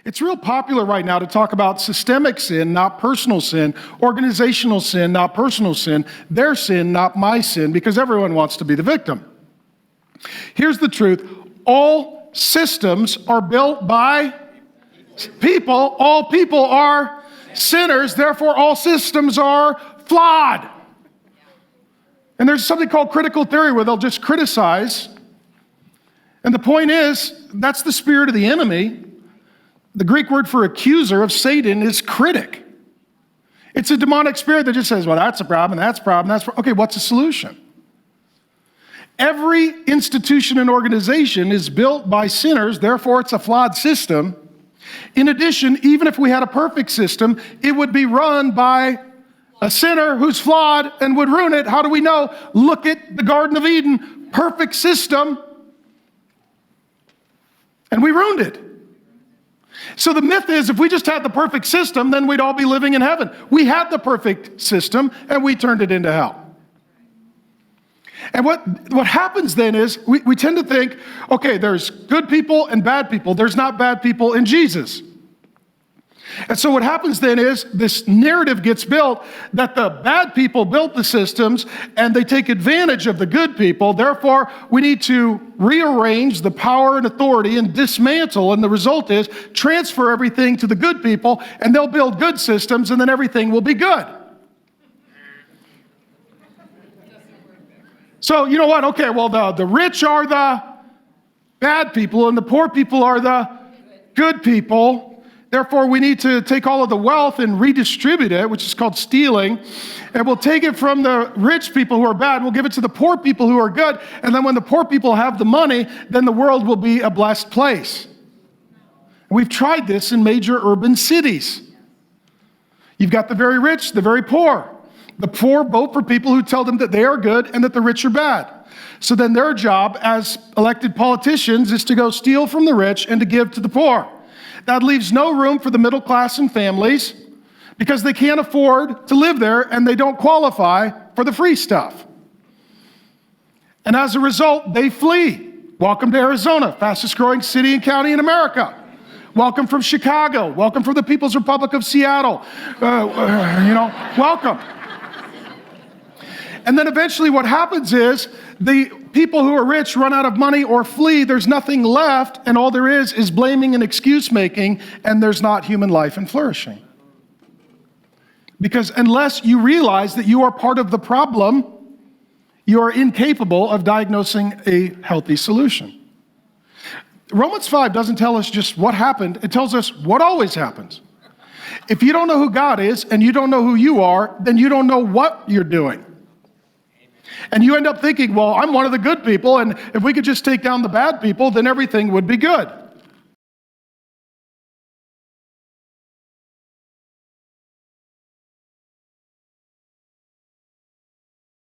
It's real popular right now to talk about systemic sin, not personal sin, organizational sin, not personal sin, their sin, not my sin, because everyone wants to be the victim. Here's the truth. All systems are built by people. All people are sinners. Therefore, all systems are flawed. And there's something called critical theory where they'll just criticize. And the point is, that's the spirit of the enemy. The Greek word for accuser of Satan is critic. It's a demonic spirit that just says, well, that's a problem, that's a problem, that's a problem. Okay, what's the solution? Every institution and organization is built by sinners, therefore it's a flawed system. In addition, even if we had a perfect system, it would be run by a sinner who's flawed and would ruin it. How do we know? Look at the Garden of Eden, perfect system, and we ruined it. So the myth is if we just had the perfect system, then we'd all be living in heaven. We had the perfect system, and we turned it into hell. And what happens then is we tend to think, okay, there's good people and bad people. There's not bad people in Jesus. And so what happens then is this narrative gets built that the bad people built the systems and they take advantage of the good people. Therefore, we need to rearrange the power and authority and dismantle. And the result is transfer everything to the good people and they'll build good systems and then everything will be good. So you know what? Okay, well, the rich are the bad people and the poor people are the good people. Therefore, we need to take all of the wealth and redistribute it, which is called stealing. And we'll take it from the rich people who are bad. We'll give it to the poor people who are good. And then when the poor people have the money, then the world will be a blessed place. We've tried this in major urban cities. You've got the very rich, the very poor. The poor vote for people who tell them that they are good and that the rich are bad. So then their job as elected politicians is to go steal from the rich and to give to the poor. That leaves no room for the middle class and families because they can't afford to live there and they don't qualify for the free stuff. And as a result, they flee. Welcome to Arizona, fastest growing city and county in America. Welcome from Chicago. Welcome from the People's Republic of Seattle. Welcome. And then eventually what happens is the people who are rich run out of money or flee. There's nothing left, and all there is blaming and excuse making, and there's not human life and flourishing. Because unless you realize that you are part of the problem, you are incapable of diagnosing a healthy solution. Romans 5 doesn't tell us just what happened, it tells us what always happens. If you don't know who God is and you don't know who you are, then you don't know what you're doing. And you end up thinking, well, I'm one of the good people, and if we could just take down the bad people, then everything would be good.